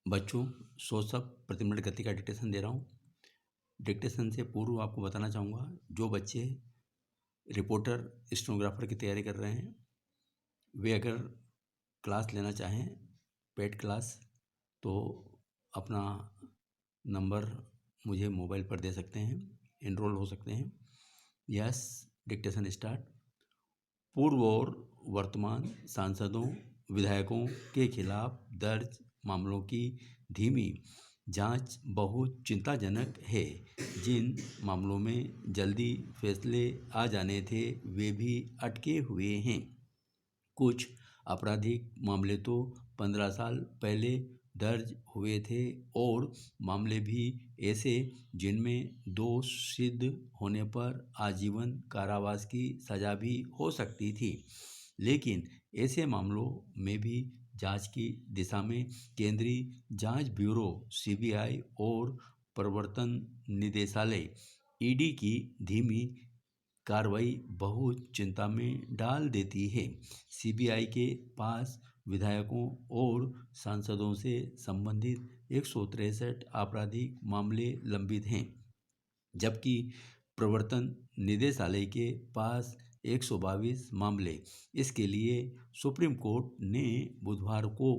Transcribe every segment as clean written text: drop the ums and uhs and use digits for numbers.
बच्चों, 100 शब्द प्रति मिनट गति का डिक्टेशन दे रहा हूँ। डिक्टेशन से पूर्व आपको बताना चाहूँगा, जो बच्चे रिपोर्टर स्टेनोग्राफर की तैयारी कर रहे हैं, वे अगर क्लास लेना चाहें, पेड क्लास, तो अपना नंबर मुझे मोबाइल पर दे सकते हैं, एनरोल हो सकते हैं। Yes, dictation start. पूर्व और वर्तमान सांसदों, विधायकों के खिलाफ दर्ज मामलों की धीमी जांच बहुत चिंताजनक है। जिन मामलों में जल्दी फैसले आ जाने थे, वे भी अटके हुए हैं। कुछ आपराधिक मामले तो 15 साल पहले दर्ज हुए थे और मामले भी ऐसे जिनमें दोष सिद्ध होने पर आजीवन कारावास की सजा भी हो सकती थी। लेकिन ऐसे मामलों में भी जांच की दिशा में केंद्रीय जांच ब्यूरो सीबीआई और प्रवर्तन निदेशालय ईडी की धीमी कार्रवाई बहुत चिंता में डाल देती है। सीबीआई के पास विधायकों और सांसदों से संबंधित 163 आपराधिक मामले लंबित हैं, जबकि प्रवर्तन निदेशालय के पास 122 मामले। इसके लिए सुप्रीम कोर्ट ने बुधवार को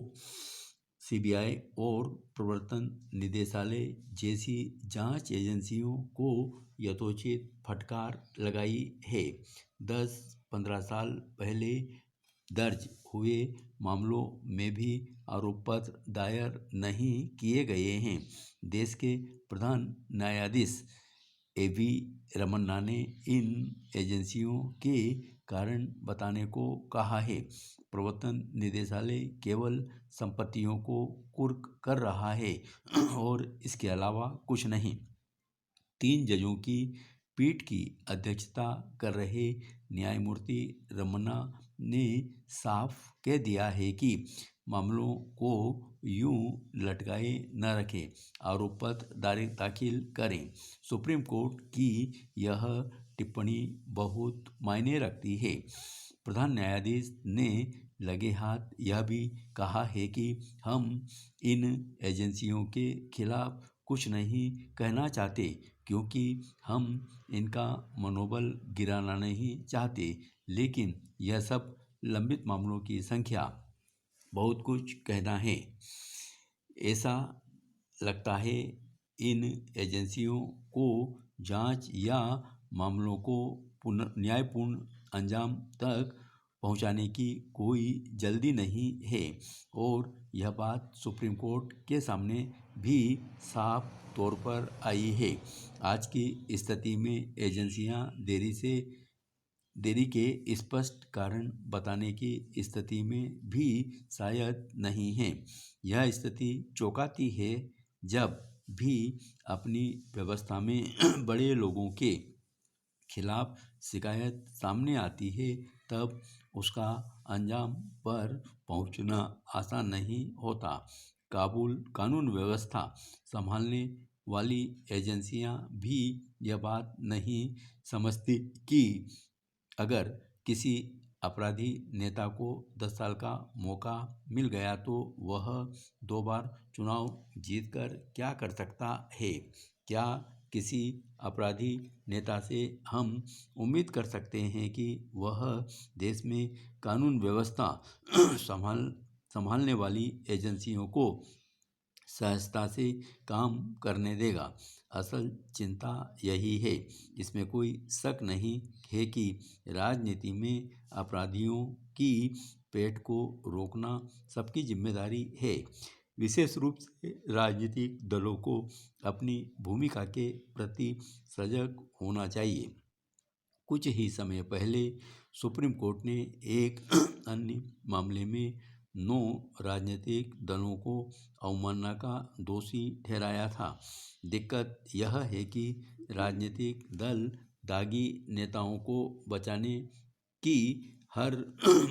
सीबीआई और प्रवर्तन निदेशालय जैसी जांच एजेंसियों को यथोचित फटकार लगाई है। 10-15 साल पहले दर्ज हुए मामलों में भी आरोप पत्र दायर नहीं किए गए हैं। देश के प्रधान न्यायाधीश एवी रमन्ना ने इन एजेंसियों के कारण बताने को कहा है। प्रवर्तन निदेशालय केवल संपत्तियों को कुर्क कर रहा है और इसके अलावा कुछ नहीं। 3 जजों की पीठ की अध्यक्षता कर रहे न्यायमूर्ति रमन्ना ने साफ कह दिया है कि मामलों को यूं लटकाए न रखें, आरोप पत्र दाखिल करें। सुप्रीम कोर्ट की यह टिप्पणी बहुत मायने रखती है। प्रधान न्यायाधीश ने लगे हाथ यह भी कहा है कि हम इन एजेंसियों के खिलाफ कुछ नहीं कहना चाहते, क्योंकि हम इनका मनोबल गिराना नहीं चाहते। लेकिन यह सब लंबित मामलों की संख्या बहुत कुछ कहना है। ऐसा लगता है इन एजेंसियों को जांच या मामलों को न्यायपूर्ण अंजाम तक पहुंचाने की कोई जल्दी नहीं है और यह बात सुप्रीम कोर्ट के सामने भी साफ तौर पर आई है। आज की स्थिति में एजेंसियां देरी के स्पष्ट कारण बताने की स्थिति में भी शायद नहीं है। यह स्थिति चौंकाती है जब भी अपनी व्यवस्था में बड़े लोगों के खिलाफ शिकायत सामने आती है, तब उसका अंजाम पर पहुंचना आसान नहीं होता। कानून व्यवस्था संभालने वाली एजेंसियां भी यह बात नहीं समझती कि अगर किसी अपराधी नेता को 10 साल का मौका मिल गया तो वह 2 बार चुनाव जीतकर क्या कर सकता है। क्या किसी अपराधी नेता से हम उम्मीद कर सकते हैं कि वह देश में कानून व्यवस्था संभालने वाली एजेंसियों को सहजता से काम करने देगा? असल चिंता यही है। इसमें कोई शक नहीं है कि राजनीति में अपराधियों की पेट को रोकना सबकी जिम्मेदारी है। विशेष रूप से राजनीतिक दलों को अपनी भूमिका के प्रति सजग होना चाहिए। कुछ ही समय पहले सुप्रीम कोर्ट ने एक अन्य मामले में 9 राजनीतिक दलों को अवमानना का दोषी ठहराया था। दिक्कत यह है कि राजनीतिक दल दागी नेताओं को बचाने की हर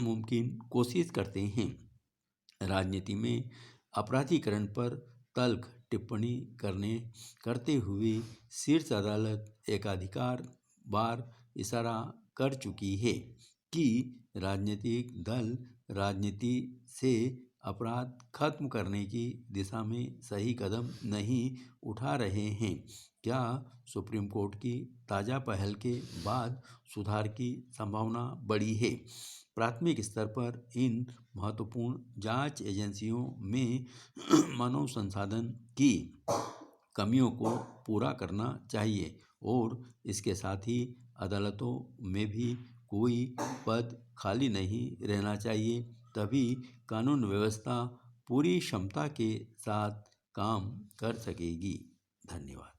मुमकिन कोशिश करते हैं। राजनीति में अपराधीकरण पर तल्ख टिप्पणी करते हुए शीर्ष अदालत एकाधिकार बार इशारा कर चुकी है कि राजनीतिक दल राजनीति से अपराध खत्म करने की दिशा में सही कदम नहीं उठा रहे हैं। क्या सुप्रीम कोर्ट की ताज़ा पहल के बाद सुधार की संभावना बढ़ी है? प्राथमिक स्तर पर इन महत्वपूर्ण जांच एजेंसियों में मानव संसाधन की कमियों को पूरा करना चाहिए और इसके साथ ही अदालतों में भी कोई पद खाली नहीं रहना चाहिए, तभी कानून व्यवस्था पूरी क्षमता के साथ काम कर सकेगी। धन्यवाद।